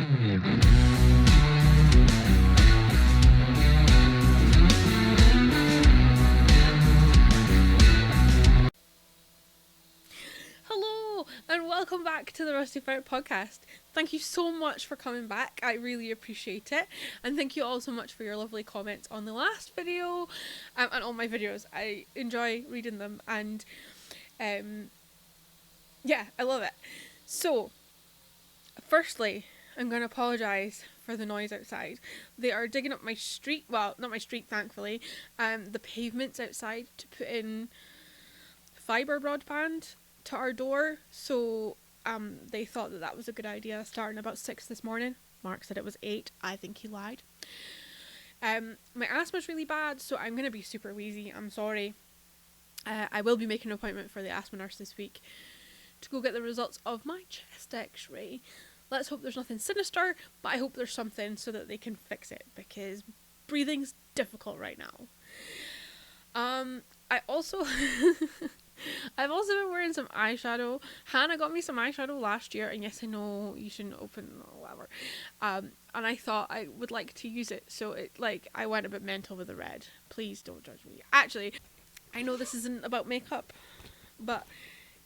Hello and welcome back to the Rusty Ferret podcast. Thank you so much for coming back. I really appreciate it, and thank you all so much for your lovely comments on the last video and all my videos. I enjoy reading them, and yeah, I love it. So firstly, I'm going to apologise for the noise outside. They are digging up my street, well, not my street thankfully, the pavements outside to put in fibre broadband to our door, so they thought that was a good idea starting about 6 this morning. Mark said it was 8. I think he lied. My asthma's really bad, so I'm going to be super wheezy. I'm sorry. I will be making an appointment for the asthma nurse this week to go get the results of my chest x-ray. Let's hope there's nothing sinister, but I hope there's something so that they can fix it, because breathing's difficult right now. I've also been wearing some eyeshadow. Hannah got me some eyeshadow last year, and yes, I know you shouldn't open or whatever. And I thought I would like to use it, so I went a bit mental with the red. Please don't judge me. Actually, I know this isn't about makeup, but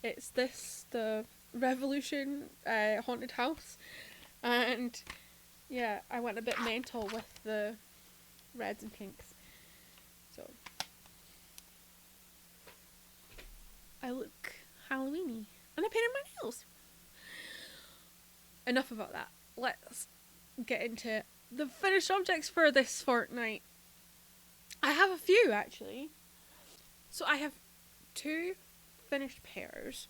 it's the Revolution haunted house, and yeah, I went a bit mental with the reds and pinks. So I look Halloweeny, and I painted my nails. Enough about that. Let's get into the finished objects for this fortnight. I have a few, actually. So I have 2 finished pairs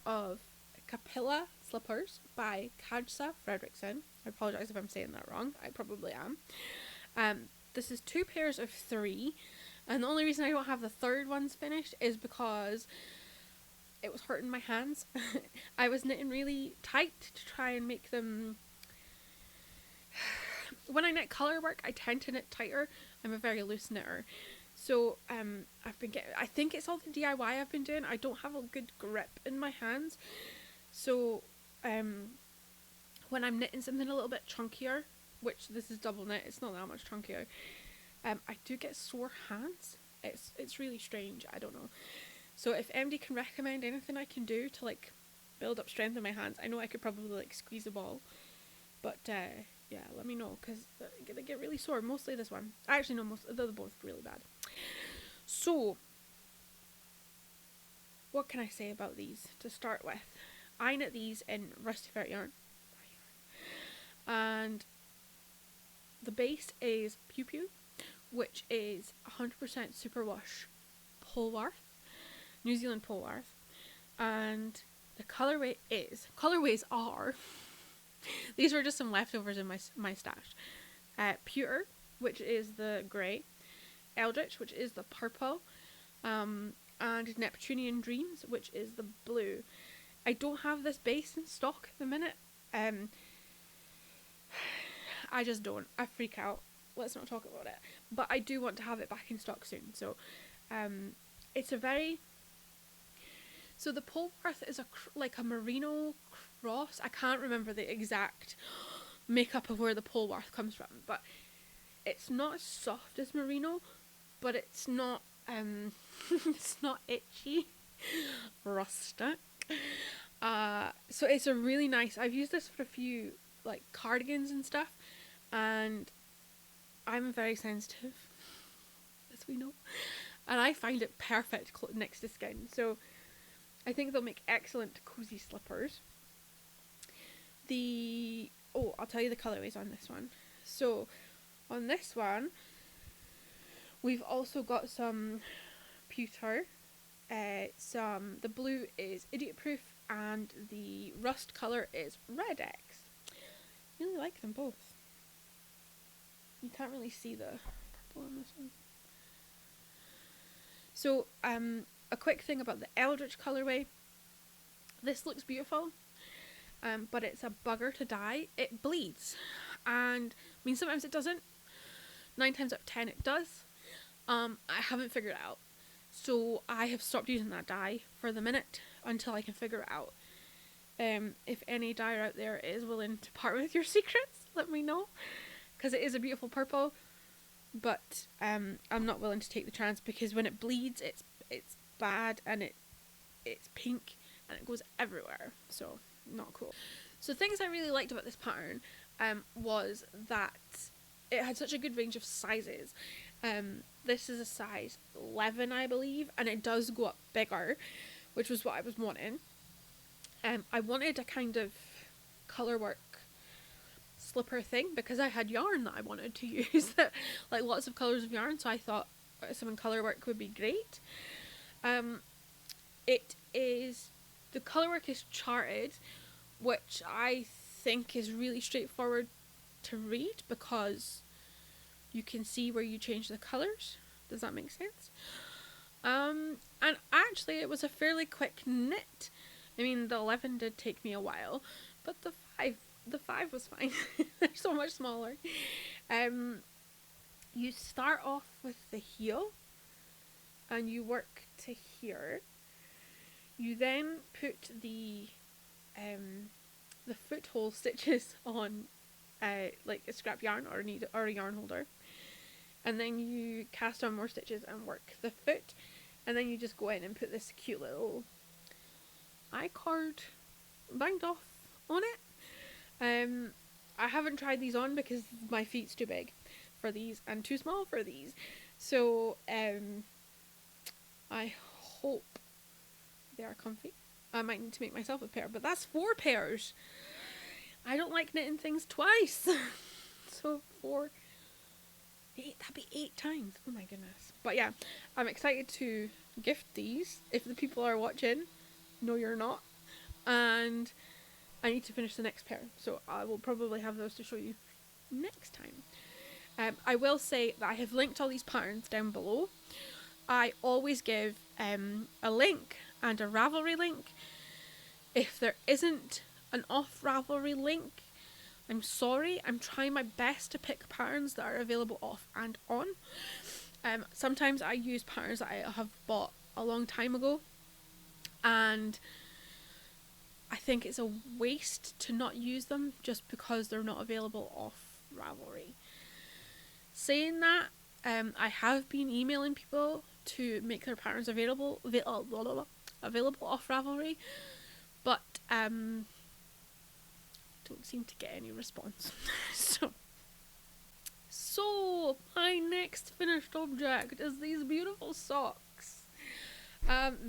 of Capella slippers by Kajsa Fredriksson. I apologise if I'm saying that wrong. I probably am. This is 2 pairs of 3, and the only reason I don't have the third ones finished is because it was hurting my hands. I was knitting really tight to try and make them... When I knit colour work, I tend to knit tighter. I'm a very loose knitter. So I've been getting... I think it's all the DIY I've been doing. I don't have a good grip in my hands. So when I'm knitting something a little bit chunkier, which this is double knit, it's not that much chunkier, I do get sore hands. It's really strange. I don't know. So if MD can recommend anything I can do to build up strength in my hands, I know I could probably squeeze a ball, but yeah, let me know, because they get really sore. Mostly this one. Actually no, they're both really bad. So what can I say about these to start with? I knit these in Rusty Ferret yarn, and the base is Pew Pew, which is 100% superwash Polwarth, New Zealand Polwarth, and the colorways are these were just some leftovers in my stash. Pewter, which is the grey, Eldritch, which is the purple, and Neptunian Dreams, which is the blue. I don't have this base in stock at the minute. I just don't. I freak out. Let's not talk about it. But I do want to have it back in stock soon. So, it's a very... So the Polwarth is a merino cross. I can't remember the exact makeup of where the Polwarth comes from, but it's not as soft as merino, but it's not it's not itchy. Rustic. So it's a really nice... I've used this for a few cardigans and stuff, and I'm very sensitive, as we know, and I find it perfect next to skin. So I think they'll make excellent cozy slippers. I'll tell you the colourways on this one. So on this one, we've also got some pewter. The blue is Idiot Proof, and the rust colour is Red X. Really like them both. You can't really see the purple on this one. So a quick thing about the Eldritch colourway. This looks beautiful, but it's a bugger to dye. It bleeds, and sometimes it doesn't. 9 times out of 10 it does. I haven't figured it out, so I have stopped using that dye for the minute until I can figure it out. If any dyer out there is willing to part with your secrets, let me know, because it is a beautiful purple, but I'm not willing to take the chance, because when it bleeds, it's bad, and it's pink and it goes everywhere, so not cool. So things I really liked about this pattern was that it had such a good range of sizes. This is a size 11, I believe, and it does go up bigger, which was what I was wanting. I wanted a kind of colour work slipper thing, because I had yarn that I wanted to use, that like lots of colours of yarn, so I thought some colour work would be great. The colour work is charted, which I think is really straightforward to read, because you can see where you change the colours. Does that make sense? And actually it was a fairly quick knit. I mean, the 11 did take me a while, but the 5 was fine. They're so much smaller. You start off with the heel and you work to here. You then put the foot-hole stitches on like a scrap yarn or a yarn holder, and then you cast on more stitches and work the foot, and then you just go in and put this cute little I-cord bind off on it. I haven't tried these on because my feet's too big for these and too small for these, so I hope they are comfy. I might need to make myself a pair, but that's 4 pairs. I don't like knitting things twice. So 4, 8, that'd be 8 times. Oh my goodness. But yeah, I'm excited to gift these if the people are watching. No, you're not. And I need to finish the next pair, so I will probably have those to show you next time. I will say that I have linked all these patterns down below. I always give a link and a Ravelry link. If there isn't an off Ravelry link, I'm sorry. I'm trying my best to pick patterns that are available off and on. Sometimes I use patterns that I have bought a long time ago, and I think it's a waste to not use them just because they're not available off Ravelry. Saying that, I have been emailing people to make their patterns available off Ravelry, but don't seem to get any response. So my next finished object is these beautiful socks.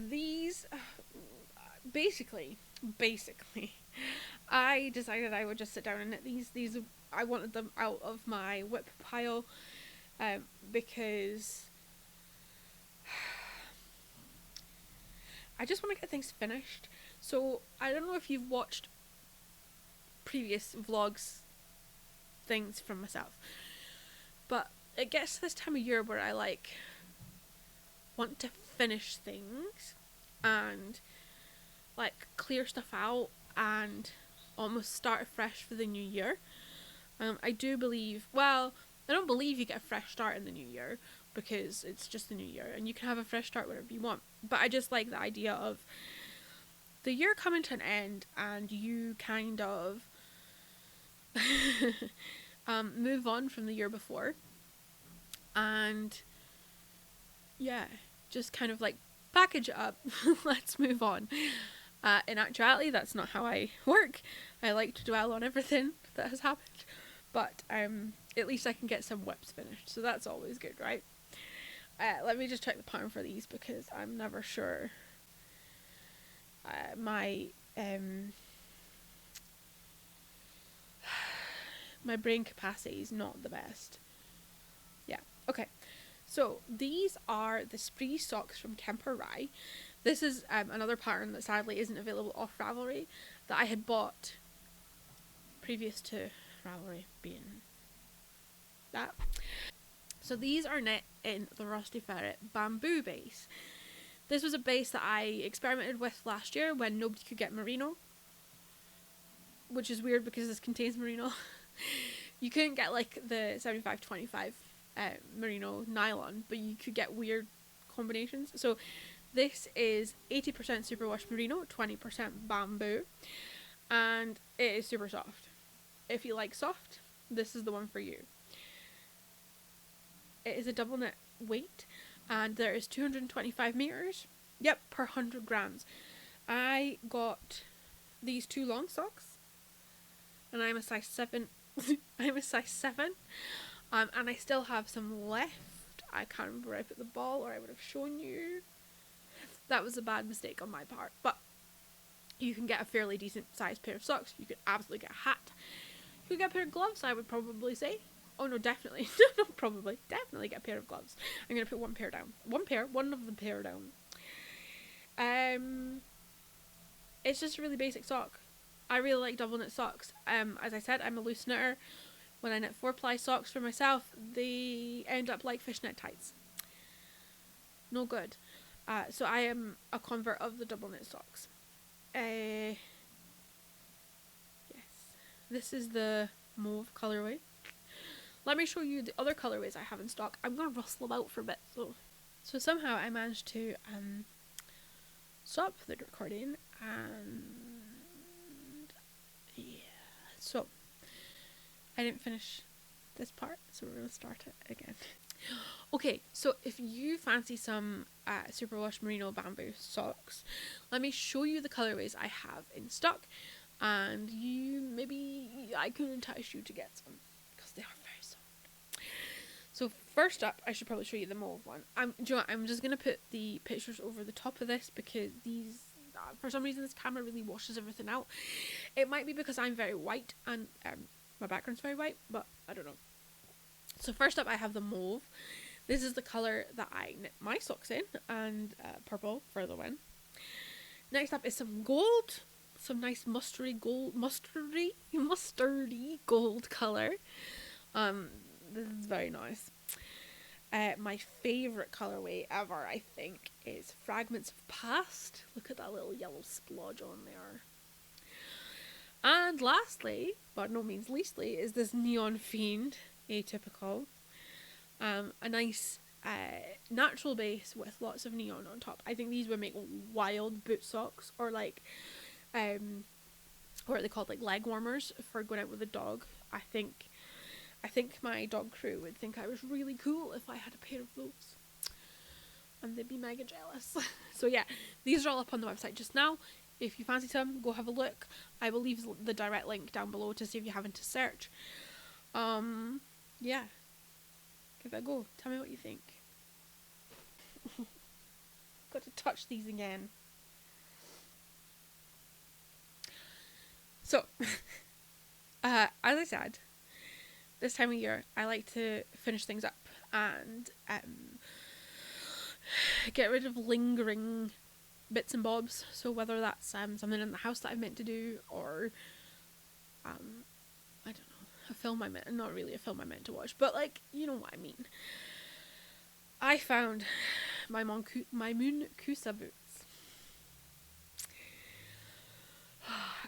These basically I decided I would just sit down and knit these. I wanted them out of my whip pile because I just want to get things finished. So I don't know if you've watched previous vlogs things from myself, but it gets to this time of year where I like want to finish things and like clear stuff out and almost start afresh for the new year. I do believe, well, I don't believe you get a fresh start in the new year, because it's just the new year and you can have a fresh start whenever you want, but I just like the idea of the year coming to an end and you kind of move on from the year before, and yeah, just kind of like package it up. Let's move on. In actuality, that's not how I work. I like to dwell on everything that has happened, but at least I can get some whips finished, so that's always good, right? Let me just check the pattern for these because I'm never sure. My brain capacity is not the best. Yeah, okay. So these are the Spree socks from Kemper Wray. This is another pattern that sadly isn't available off Ravelry that I had bought previous to Ravelry being that. So these are knit in the Rusty Ferret bamboo base. This was a base that I experimented with last year when nobody could get merino, which is weird because this contains merino. You couldn't get like the 75-25 merino nylon, but you could get weird combinations. So this is 80% superwash merino, 20% bamboo. and it is super soft. If you like soft, this is the one for you. It is a double knit weight, and there is 225 meters. Yep, per 100 grams. I got these 2 long socks, and I'm a size 7. I'm a size 7, and I still have some left. I can't remember where I put the ball, or I would have shown you. That was a bad mistake on my part, but you can get a fairly decent sized pair of socks. You could absolutely get a hat. You could get a pair of gloves, I would probably say. Oh no, definitely. No, probably. Definitely get a pair of gloves. I'm going to put one pair down. One of the pair down. It's just a really basic sock. I really like double knit socks. As I said, I'm a loose knitter. When I knit 4-ply socks for myself, they end up like fishnet tights. No good. So I am a convert of the double knit socks. Yes. This is the mauve colourway. Let me show you the other colourways I have in stock. I'm going to rustle them out for a bit. So somehow I managed to stop the recording, and yeah. So I didn't finish this part, so we're going to start it again. Okay, so if you fancy some superwash merino bamboo socks, let me show you the colourways I have in stock, and I can entice you to get some, because they are very soft. So first up, I should probably show you the mauve one. I'm just going to put the pictures over the top of this, because these, for some reason this camera really washes everything out. It might be because I'm very white, and my background's very white, but I don't know. So first up, I have the mauve. This is the colour that I knit my socks in, and purple for the win. Next up is some gold, some nice mustardy gold colour. This is very nice. My favourite colourway ever, I think, is Fragments of Past. Look at that little yellow splodge on there. And lastly, but no means leastly, is this Neon Fiend Atypical. A nice natural base with lots of neon on top. I think these would make wild boot socks, or like what are they called, like leg warmers for going out with a dog. I think my dog crew would think I was really cool if I had a pair of those, and they'd be mega jealous. So yeah, these are all up on the website just now. If you fancy some, go have a look. I will leave the direct link down below to save you having to search. Yeah, give it a go. Tell me what you think. Got to touch these again. So, as I said, this time of year I like to finish things up and get rid of lingering bits and bobs. So whether that's something in the house that I've meant to do, or I don't know, a film not really a film I meant to watch, but like, you know what I mean. I found my Moon Kajsa boots.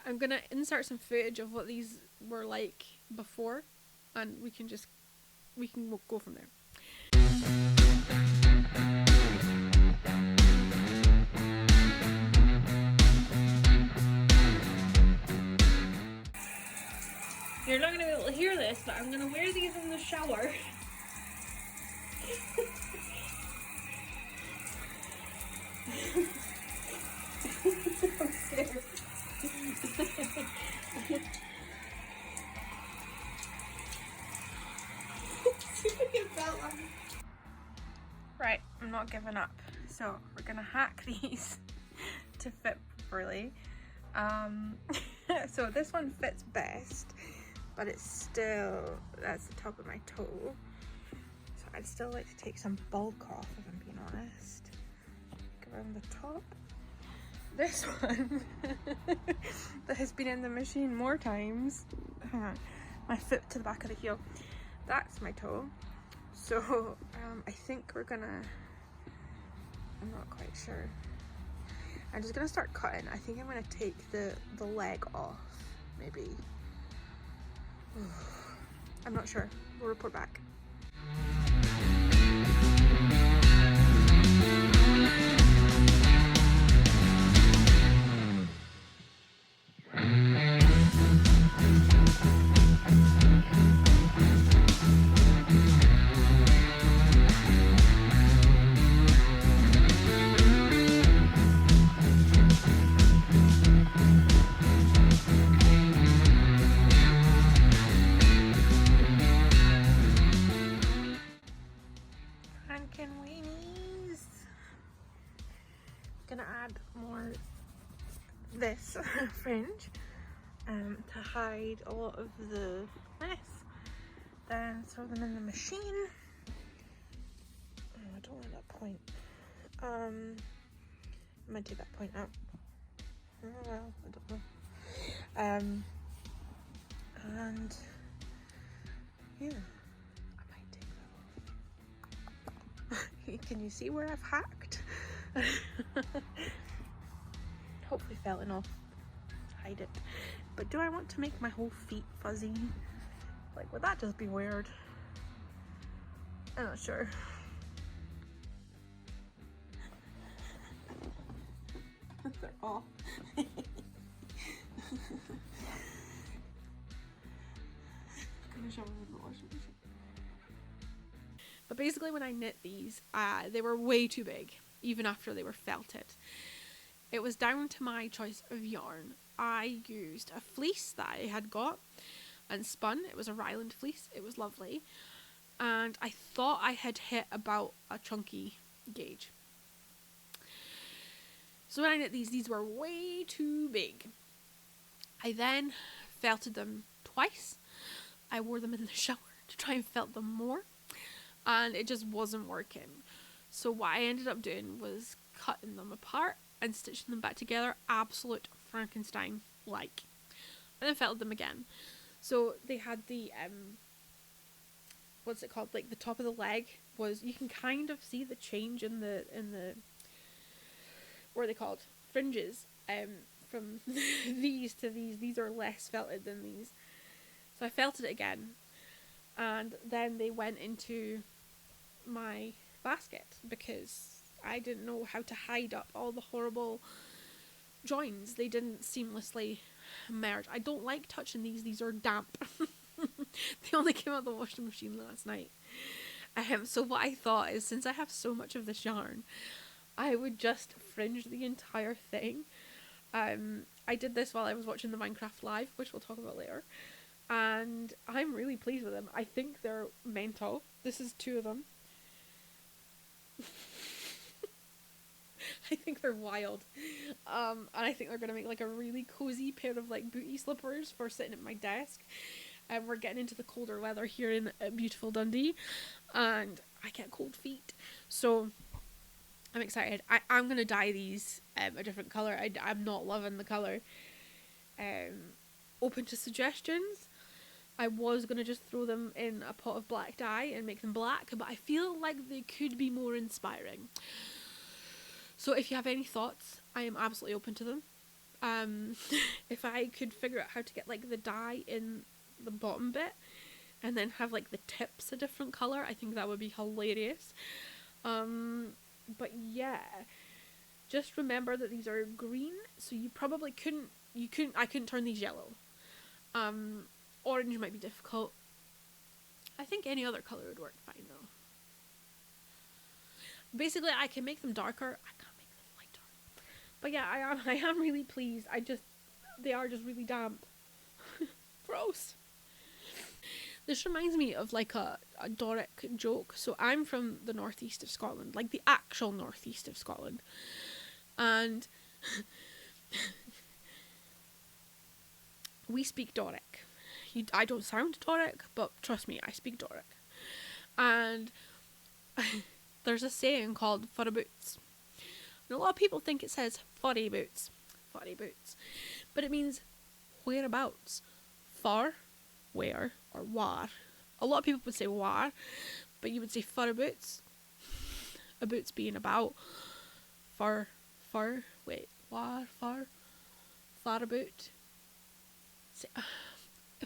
I'm gonna insert some footage of what these were like before, and we can go from there. You're not going to be able to hear this, but I'm going to wear these in the shower. I'm scared. Right, I'm not giving up. So we're going to hack these to fit properly. So this one fits best, but it's still, that's the top of my toe. So I'd still like to take some bulk off, if I'm being honest. Go around the top. This one that has been in the machine more times. Hang on, my foot to the back of the heel. That's my toe. So I think we're gonna, I'm not quite sure. I'm just gonna start cutting. I think I'm gonna take the leg off, maybe. I'm not sure. We'll report back. fringe to hide a lot of the mess. Then throw them in the machine. Oh, I don't like that point. I might take that point out. Oh well, I don't know. And yeah, I might take that off. Can you see where I've hacked? Hopefully fell enough to hide it. But do I want to make my whole feet fuzzy? Like, would that just be weird? I'm not sure. They're off. But basically when I knit these, they were way too big, even after they were felted. It was down to my choice of yarn. I used a fleece that I had got and spun. It was a Ryland fleece. It was lovely. And I thought I had hit about a chunky gauge. So when I knit these were way too big. I then felted them twice. I wore them in the shower to try and felt them more. And it just wasn't working. So what I ended up doing was cutting them apart and stitching them back together, absolute Frankenstein-like. And then felted them again. So they had the, what's it called? Like the top of the leg was, you can kind of see the change in the, what are they called? Fringes. From these to these. These are less felted than these. So I felted it again. And then they went into my basket because I didn't know how to hide up all the horrible joins. They didn't seamlessly merge. I don't like touching these. These are damp. They only came out of the washing machine last night. So what I thought is, since I have so much of this yarn, I would just fringe the entire thing. I did this while I was watching the Minecraft live, which we'll talk about later. And I'm really pleased with them. I think they're mental. This is 2 of them. I think they're wild. And I think they're going to make like a really cozy pair of like booty slippers for sitting at my desk. And we're getting into the colder weather here in beautiful Dundee. And I get cold feet. So I'm excited. I'm going to dye these a different colour. I'm not loving the colour. Open to suggestions. I was going to just throw them in a pot of black dye and make them black, but I feel like they could be more inspiring. So if you have any thoughts, I am absolutely open to them. If I could figure out how to get like the dye in the bottom bit and then have like the tips a different colour, I think that would be hilarious. But yeah, just remember that these are green, so you probably I couldn't turn these yellow. Orange might be difficult. I think any other colour would work fine though. Basically, I can make them darker. I can't make them lighter. But yeah, I am really pleased. They are just really damp. Gross. This reminds me of like a Doric joke. So I'm from the northeast of Scotland, like the actual northeast of Scotland. And we speak Doric. I don't sound Doric, but trust me, I speak Doric. And there's a saying called furry boots. And a lot of people think it says furry boots. Furry boots. But it means whereabouts. Fur, where, or war. A lot of people would say war, but you would say furry boots. A boots being about. Fur, wait, war, fur, far boot.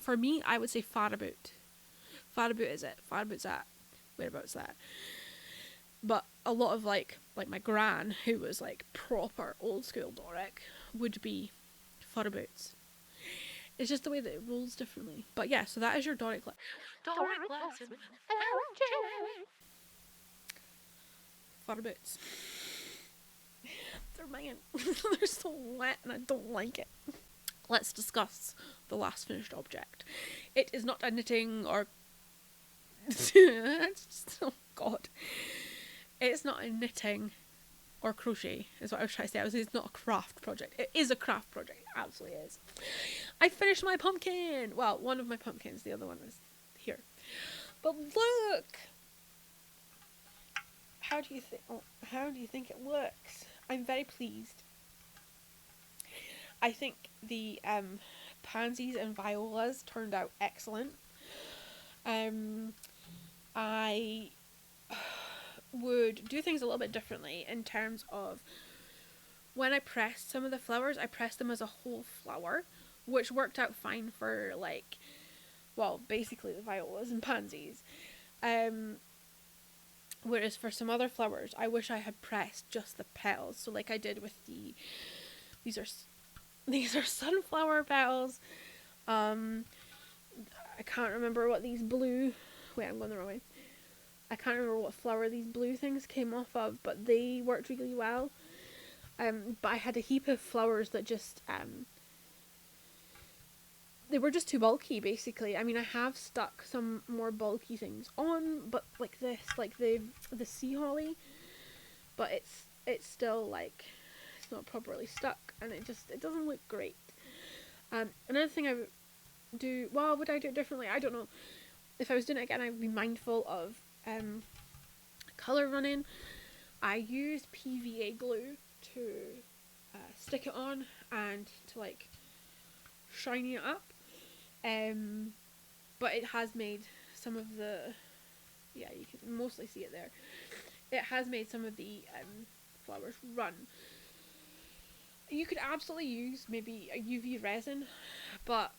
For me, I would say far boot. Far boot is it. Far boot's that. Whereabouts that. But a lot of like my gran, who was like proper old school Doric, would be fur boots. It's just the way that it rolls differently. But yeah, so that is your Doric lesson. Doric lesson with LJ. Fur boots. They're mine. They're so wet and I don't like it. Let's discuss the last finished object. It is not a knitting or... oh god. It's not a knitting or crochet is what I was trying to say. I was saying it's not a craft project. It is a craft project. It absolutely is. I finished my pumpkin. Well, one of my pumpkins. The other one is here. But look. How do you think it looks? I'm very pleased. I think the pansies and violas turned out excellent. I would do things a little bit differently in terms of when I pressed some of the flowers, I pressed them as a whole flower, which worked out fine for like, well, basically the violas and pansies. Whereas for some other flowers, I wish I had pressed just the petals. So like I did with these are sunflower petals. I can't remember what these blue, wait, I'm going the wrong way. I can't remember what flower these blue things came off of, but they worked really well. But I had a heap of flowers that just, they were just too bulky, basically. I mean, I have stuck some more bulky things on, but like this, like the sea holly, but it's still like, it's not properly stuck, and it doesn't look great. Another thing I would do, well, would I do it differently? I don't know. If I was doing it again, I would be mindful of colour running. I used PVA glue to stick it on and to like shiny it up. But it has made some of the, yeah, you can mostly see it there. It has made some of the flowers run. You could absolutely use maybe a UV resin, but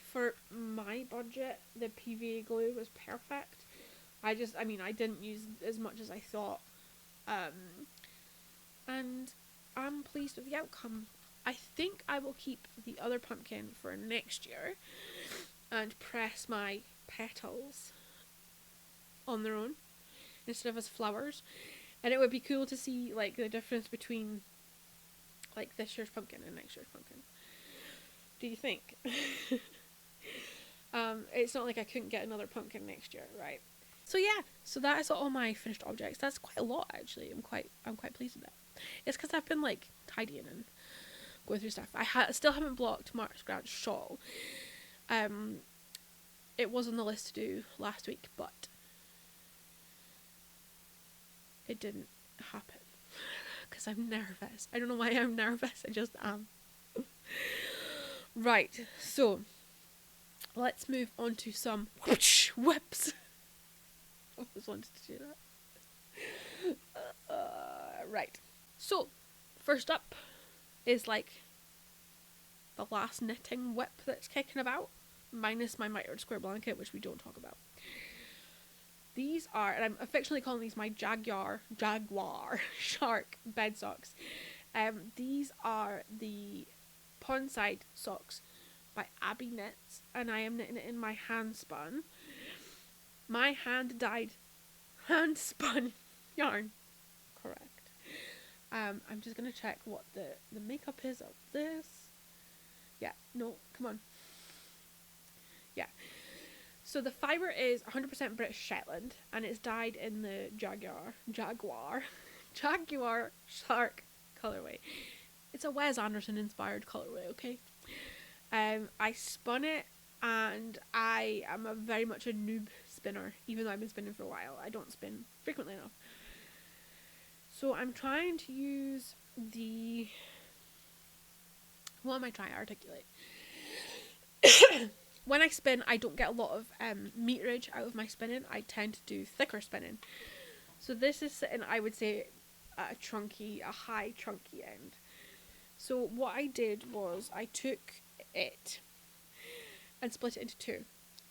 for my budget, the PVA glue was perfect. I didn't use as much as I thought. And I'm pleased with the outcome. I think I will keep the other pumpkin for next year and press my petals on their own instead of as flowers. And it would be cool to see like the difference between like this year's pumpkin and next year's pumpkin. Do you think? It's not like I couldn't get another pumpkin next year, right? So yeah, so that is all my finished objects. That's quite a lot actually. I'm quite pleased with that. It's because I've been like tidying and going through stuff. I still haven't blocked Mark's Grant's shawl. It was on the list to do last week, but it didn't happen because I'm nervous. I don't know why I'm nervous. I just am. Right, so let's move on to some whips. I always wanted to do that. Right. So, first up is like the last knitting whip that's kicking about, minus my mitered square blanket, which we don't talk about. These are, and I'm affectionately calling these my Jaguar shark bed socks. These are the Pondside socks by AbbyeKnits, and I am knitting it in my hand spun. My hand spun yarn. Correct. I'm just gonna check what the makeup is of this. Yeah, no, come on. Yeah. So the fibre is 100% British Shetland, and it's dyed in the Jaguar shark colorway. It's a Wes Anderson inspired colorway, okay? I spun it, and I am very much a noob spinner, even though I've been spinning for a while. I don't spin frequently enough. So I'm trying to use what am I trying to articulate? When I spin, I don't get a lot of meterage out of my spinning. I tend to do thicker spinning. So this is sitting, I would say, at a high chunky end. So what I did was I took it and split it into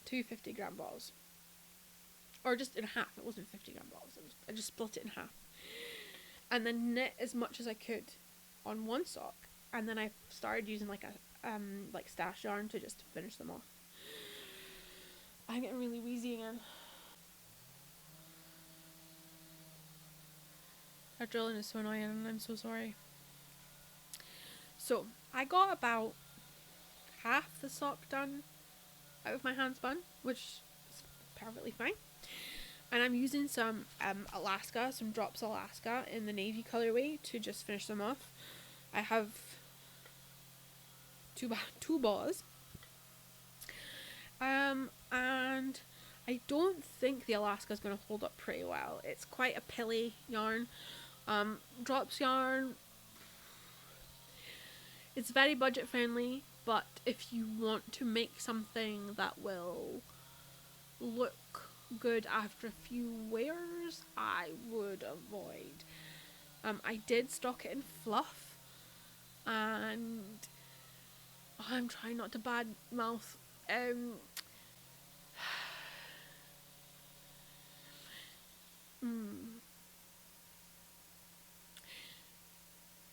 two 50-gram balls. Or just in half. It wasn't 50-gram balls. I just split it in half. And then knit as much as I could on one sock. And then I started using like a stash yarn to just finish them off. I'm getting really wheezy again. That drilling is so annoying, and I'm so sorry. So I got about half the sock done out of my hand spun, which is perfectly fine. And I'm using some Alaska, some Drops Alaska in the navy colorway to just finish them off. I have two balls. And I don't think the Alaska is going to hold up pretty well. It's quite a pilly yarn. Drops yarn, it's very budget friendly, but if you want to make something that will look good after a few wears, I would avoid. I did stock it in fluff, and I'm trying not to bad mouth.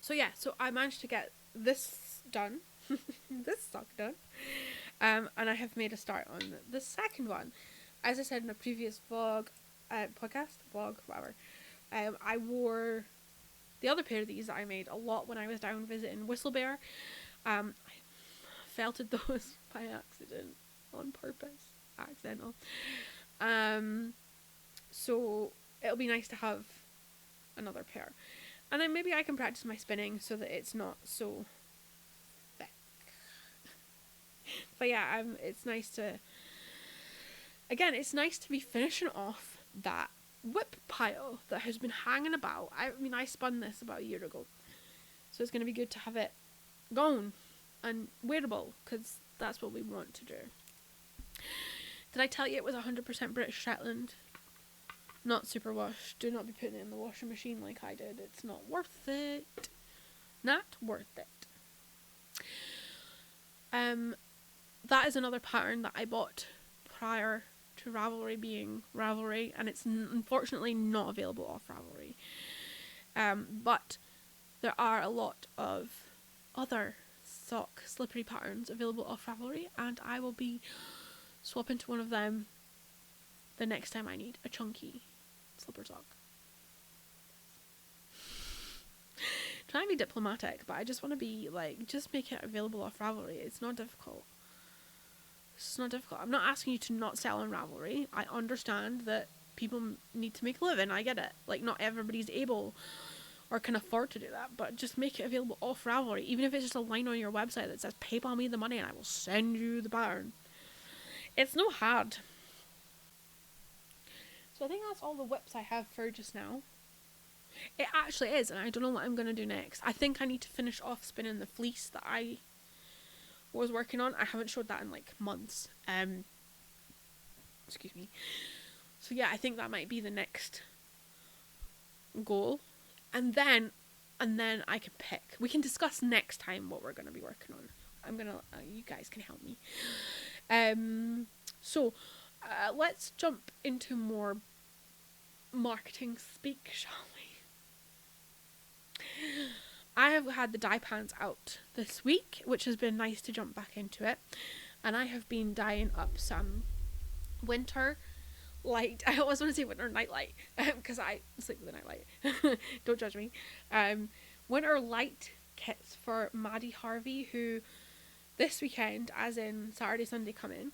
So yeah, so I managed to get this done, this sock done, and I have made a start on the second one. As I said in a previous vlog, whatever, I wore the other pair of these that I made a lot when I was down visiting Whistlebear. I felted those by accident, on purpose, accidental. So it'll be nice to have another pair. And then maybe I can practice my spinning so that it's not so thick. But yeah, it's nice to... Again, it's nice to be finishing off that whip pile that has been hanging about. I mean, I spun this about a year ago. So it's going to be good to have it gone and wearable, because that's what we want to do. Did I tell you it was 100% British Shetland? Not super washed. Do not be putting it in the washing machine like I did. It's not worth it. Not worth it. That is another pattern that I bought prior to Ravelry being Ravelry, and it's unfortunately not available off Ravelry. But there are a lot of other sock slippery patterns available off Ravelry, and I will be swapping to one of them the next time I need a chunky slipper sock. Trying to be diplomatic, but I just want to be like, just make it available off Ravelry. It's not difficult. It's not difficult. I'm not asking you to not sell on Ravelry. I understand that people need to make a living. I get it. Like, not everybody's able or can afford to do that, but just make it available off Ravelry. Even if it's just a line on your website that says, PayPal me the money and I will send you the pattern. It's no hard. So I think that's all the whips I have for just now. It actually is, and I don't know what I'm going to do next. I think I need to finish off spinning the fleece that I was working on. I haven't showed that in like months. Excuse me. So yeah, I think that might be the next goal. And then I can pick. We can discuss next time what we're going to be working on. You guys can help me. So let's jump into more marketing speak, shall we? I have had the dye pans out this week, which has been nice to jump back into it, and I have been dyeing up some winter light. I always want to say winter night light because I sleep with a night light. Don't judge me. Winter light kits for Maddie Harvey, who this weekend, as in Saturday, Sunday coming,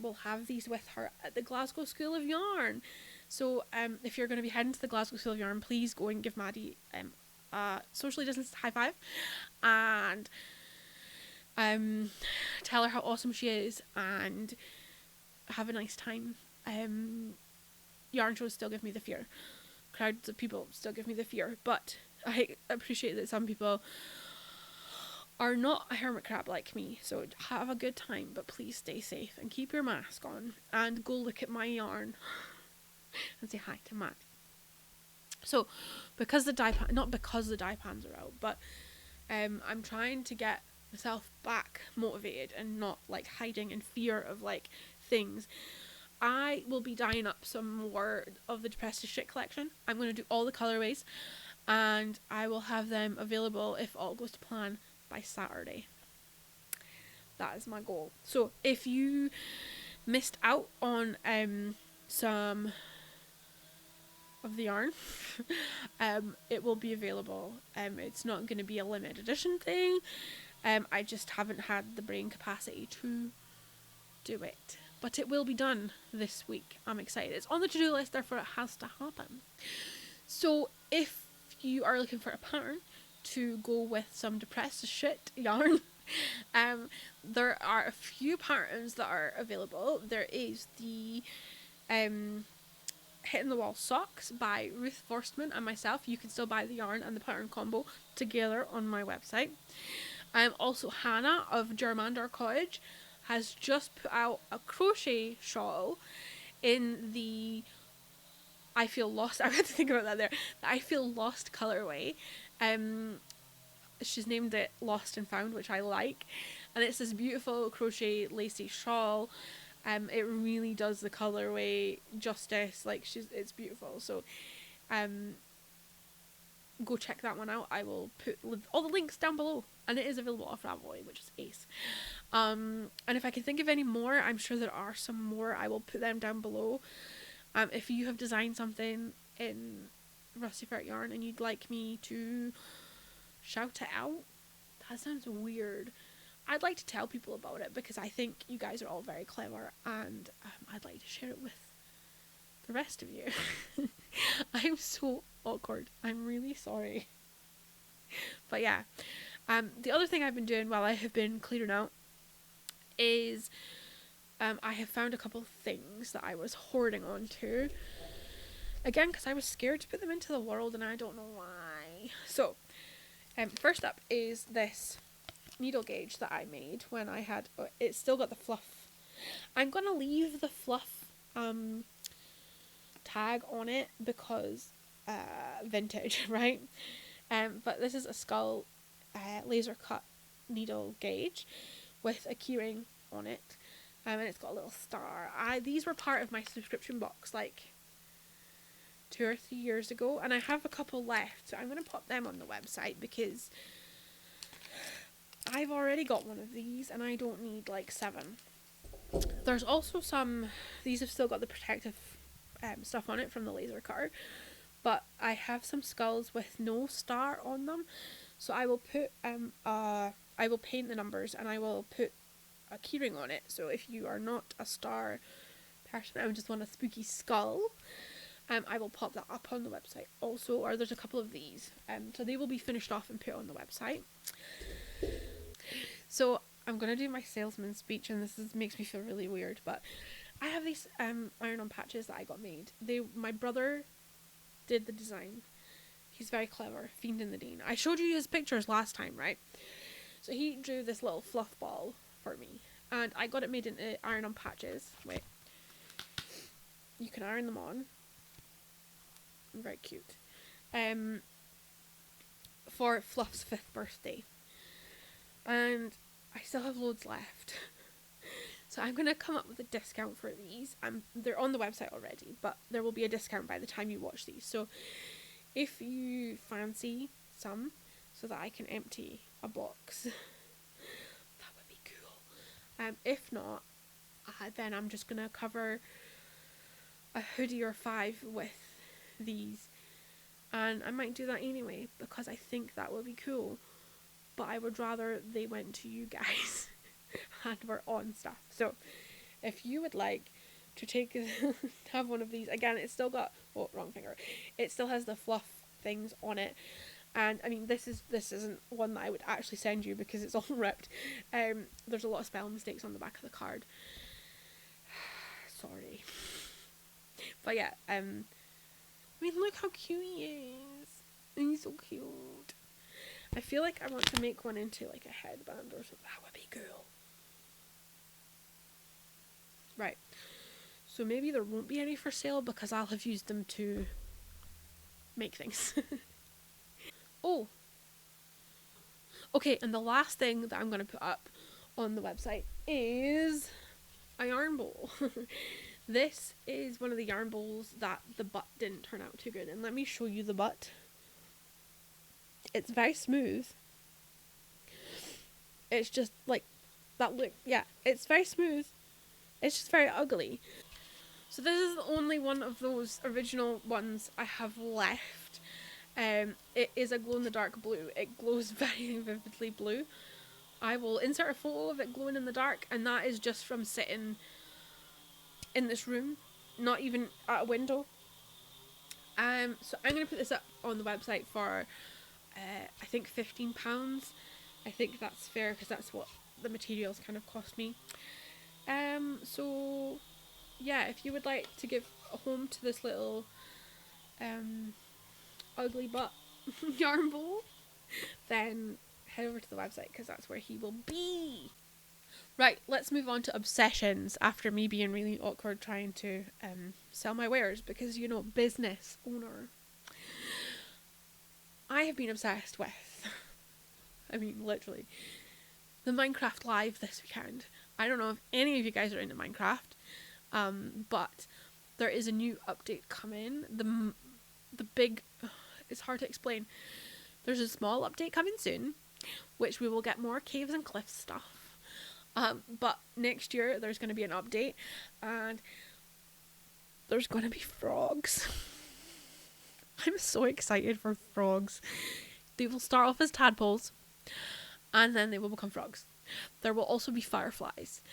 will have these with her at the Glasgow School of Yarn. So if you're going to be heading to the Glasgow School of Yarn, please go and give Maddie socially distanced high five and tell her how awesome she is and have a nice time. Yarn shows still give me the fear. Crowds of people still give me the fear, but I appreciate that some people are not a hermit crab like me, so have a good time, but please stay safe and keep your mask on and go look at my yarn and say hi to Matt. So because the dye pan, not because the dye pans are out, but I'm trying to get myself back motivated and not like hiding in fear of like things. I will be dyeing up some more of the Depressed as Shit collection. I'm going to do all the colorways and I will have them available, if all goes to plan, by Saturday. That is my goal. So if you missed out on some of the yarn, it will be available. It's not going to be a limited edition thing. I just haven't had the brain capacity to do it. but it will be done this week. I'm excited. It's on the to-do list, therefore it has to happen. So if you are looking for a pattern to go with some depressed shit yarn, there are a few patterns that are available. There is the Hitting the Wall Socks by Ruth Forstman and myself. You can still buy the yarn and the pattern combo together on my website. Also Hannah of Germander Cottage has just put out a crochet shawl in the I Feel Lost, I had to think about that there, the I Feel Lost colorway. She's named it Lost and Found, which I like, and it's this beautiful crochet lacy shawl. It really does the colorway justice, like it's beautiful. So go check that one out. I will put all the links down below, and it is available off Ravelry, which is ace. And if I can think of any more, I'm sure there are some more, I will put them down below. If you have designed something in Rusty Ferret yarn and you'd like me to shout it out, that sounds weird. I'd like to tell people about it because I think you guys are all very clever, and I'd like to share it with the rest of you. I'm so awkward. I'm really sorry. But yeah, the other thing I've been doing while I have been clearing out is I have found a couple of things that I was hoarding onto. Again, because I was scared to put them into the world, and I don't know why. So, first up is this needle gauge that I made when I had, it's still got the fluff. I'm gonna leave the fluff tag on it because vintage, right? But this is a skull laser cut needle gauge with a keyring on it, and it's got a little star. These were part of my subscription box like 2 or 3 years ago, and I have a couple left, so I'm going to pop them on the website because I've already got one of these and I don't need like 7. There's also some, these have still got the protective stuff on it from the laser cutter, but I have some skulls with no star on them, so I will put I will paint the numbers and I will put a keyring on it. So if you are not a star person and just want a spooky skull, I will pop that up on the website also, or there's a couple of these, so they will be finished off and put on the website. So I'm gonna do my salesman speech, and makes me feel really weird, but I have these iron-on patches that I got made. My brother did the design. He's very clever, Fiend in the Dean. I showed you his pictures last time, right? So he drew this little fluff ball for me, and I got it made into iron-on patches. Wait, you can iron them on. Very cute. For Fluff's 5th birthday, and I still have loads left. So I'm gonna come up with a discount for these. They're on the website already, but there will be a discount by the time you watch these. So if you fancy some, so that I can empty a box, that would be cool. If not, then I'm just gonna cover a hoodie or 5 with these, and I might do that anyway because I think that would be cool, but I would rather they went to you guys and were on stuff. So if you would like to have one of these, again, it's still got, oh, wrong finger, it still has the fluff things on it, and I mean this isn't one that I would actually send you because it's all ripped. There's a lot of spelling mistakes on the back of the card. Sorry. But yeah, I mean, look how cute he is. He's so cute. I feel like I want to make one into like a headband or something. That would be cool. Right. So maybe there won't be any for sale because I'll have used them to make things. Oh. Okay, and the last thing that I'm going to put up on the website is a yarn bowl. This is one of the yarn bowls that the butt didn't turn out too good, and let me show you the butt. It's very smooth. It's just like that look. Yeah, it's very smooth. It's just very ugly. So this is the only one of those original ones I have left. It is a glow-in-the-dark blue. It glows very vividly blue. I will insert a photo of it glowing in the dark, and that is just from sitting in this room, not even at a window. So I'm going to put this up on the website for, I think £15. I think that's fair because that's what the materials kind of cost me. So yeah, if you would like to give a home to this little ugly butt yarn bowl, then head over to the website because that's where he will be. Right, let's move on to obsessions after me being really awkward trying to sell my wares because, you know, business owner. I have been obsessed with, I mean, literally, the Minecraft Live this weekend. I don't know if any of you guys are into Minecraft, but there is a new update coming. The big, it's hard to explain. There's a small update coming soon, which we will get more caves and cliffs stuff. But next year there's going to be an update, and there's going to be frogs. I'm so excited for frogs. They will start off as tadpoles, and then they will become frogs. There will also be fireflies.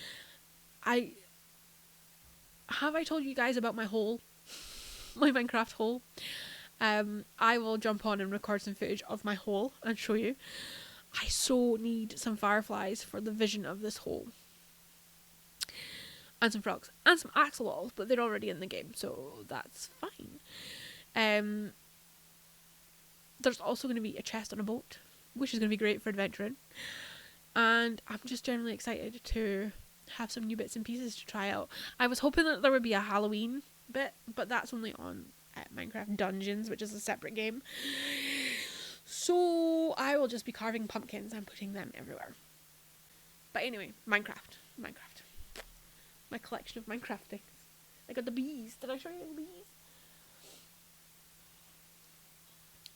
Have I told you guys about my hole? My Minecraft hole? I will jump on and record some footage of my hole and show you. I so need some fireflies for the vision of this hole. And some frogs. And some axolotls, but they're already in the game, so that's fine. There's also going to be a chest on a boat, which is going to be great for adventuring. And I'm just generally excited to have some new bits and pieces to try out. I was hoping that there would be a Halloween bit, but that's only on Minecraft Dungeons, which is a separate game. So I will just be carving pumpkins and putting them everywhere. But anyway, Minecraft. My collection of Minecraft things. I got the bees. Did I show you the bees?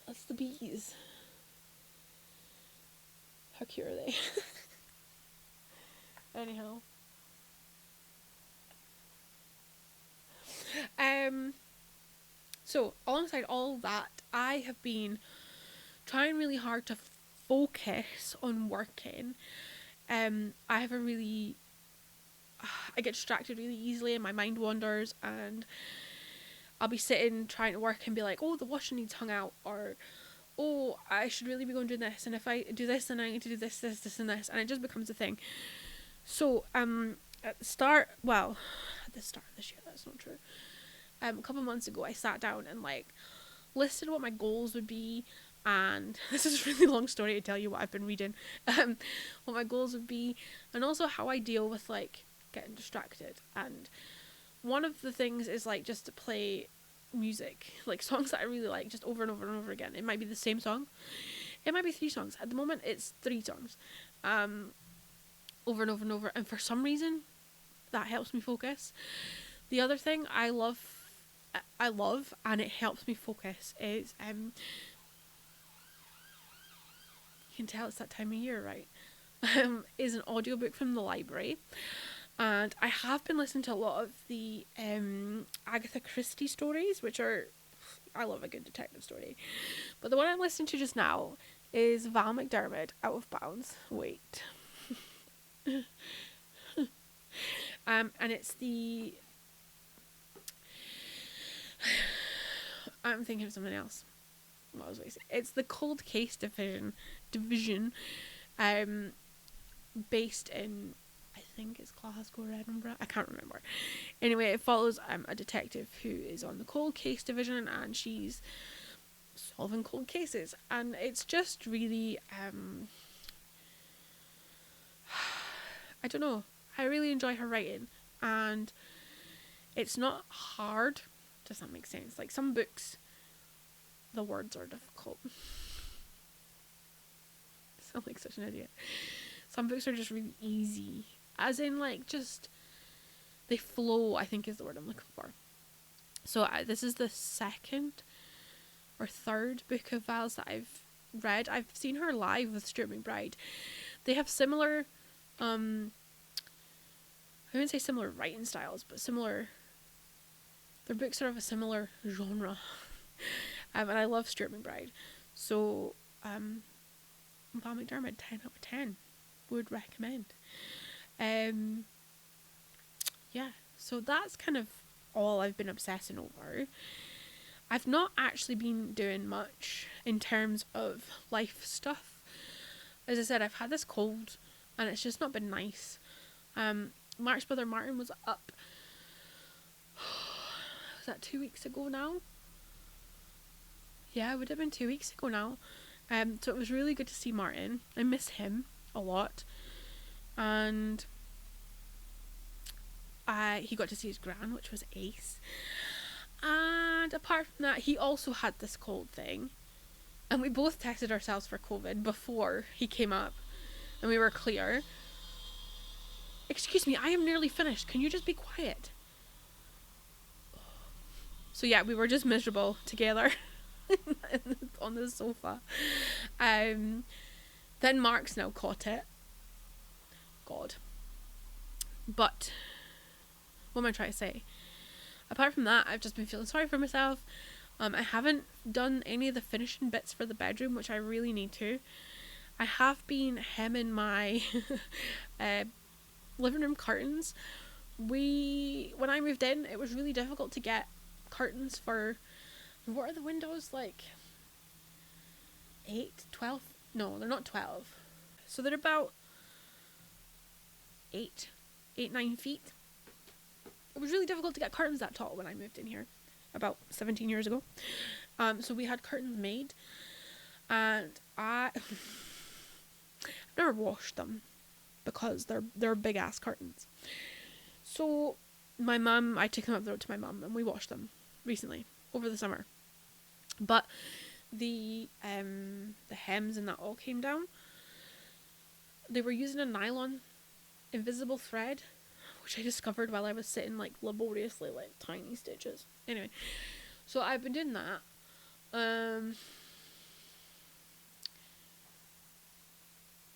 That's the bees. How cute are they? Anyhow. So alongside all that, I have been trying really hard to focus on working. I get distracted really easily and my mind wanders, and I'll be sitting trying to work and be like, oh, the washing needs hung out, or oh, I should really be going doing this, and if I do this then I need to do this and this, and it just becomes a thing. So at the start of this year, that's not true, a couple months ago I sat down and like listed what my goals would be. And this is a really long story to tell you what I've been reading, what my goals would be, and also how I deal with like getting distracted. And one of the things is like just to play music, like songs that I really like, just over and over and over again. It might be the same song, it might be 3 songs. At the moment it's 3 songs, over and over and over, and for some reason that helps me focus. The other thing I love and it helps me focus is you can tell it's that time of year, right? Is an audiobook from the library, and I have been listening to a lot of the Agatha Christie stories, which are, I love a good detective story, but the one I'm listening to just now is Val McDermid, Out of Bounds. Wait. And it's the I'm thinking of something else. What was I saying? It's the cold case division, based in, I think it's Glasgow or Edinburgh. I can't remember. Anyway, it follows a detective who is on the cold case division, and she's solving cold cases, and it's just really I don't know. I really enjoy her writing, and it's not hard. Does that make sense? Like some books, the words are difficult. I sound like such an idiot. Some books are just really easy, as in like just they flow, I think is the word I'm looking for. So this is the 2nd or 3rd book of Val's that I've read. I've seen her live with Stuart McBride. They have similar I wouldn't say similar writing styles, but similar, their books are of a similar genre. And I love Stuart McBride, so Val McDermid, 10 out of 10 would recommend. Yeah, So that's kind of all I've been obsessing over. I've not actually been doing much in terms of life stuff. As I said, I've had this cold and it's just not been nice. Mark's brother Martin was up, was that 2 weeks ago now? Yeah, it would have been 2 weeks ago now. So it was really good to see Martin. I miss him a lot. And he got to see his gran, which was ace. And apart from that, he also had this cold thing. And we both tested ourselves for COVID before he came up. And we were clear. Excuse me, I am nearly finished. Can you just be quiet? So yeah, we were just miserable together on the sofa. Then Mark's now caught it. God. But what am I trying to say? Apart from that, I've just been feeling sorry for myself. I haven't done any of the finishing bits for the bedroom, which I really need to. I have been hemming my living room curtains. When I moved in, it was really difficult to get curtains for, what are the windows, like 8, 12? No, they're not 12. So they're about 8, 9 feet. It was really difficult to get curtains that tall when I moved in here about 17 years ago. So we had curtains made, and I've never washed them because they're big ass curtains. So I took them up the road to my mum and we washed them recently over the summer. But the hems and that all came down. They were using a nylon invisible thread, which I discovered while I was sitting like laboriously, like tiny stitches. Anyway, so I've been doing that.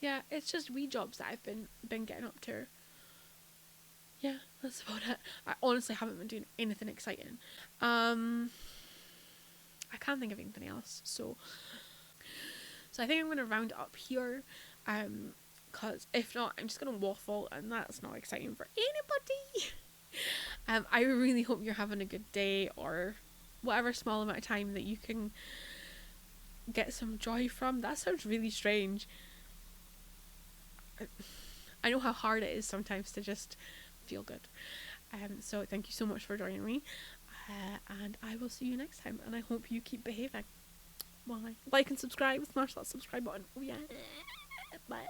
Yeah, it's just wee jobs that I've been getting up to. Yeah, that's about it. I honestly haven't been doing anything exciting. I can't think of anything else. So I think I'm going to round it up here. Because if not, I'm just going to waffle, and that's not exciting for anybody. I really hope you're having a good day, or whatever small amount of time that you can get some joy from. That sounds really strange. I know how hard it is sometimes to just feel good. So thank you so much for joining me, and I will see you next time, and I hope you keep behaving. Bye. Like and subscribe, smash that subscribe button. Oh yeah. Bye.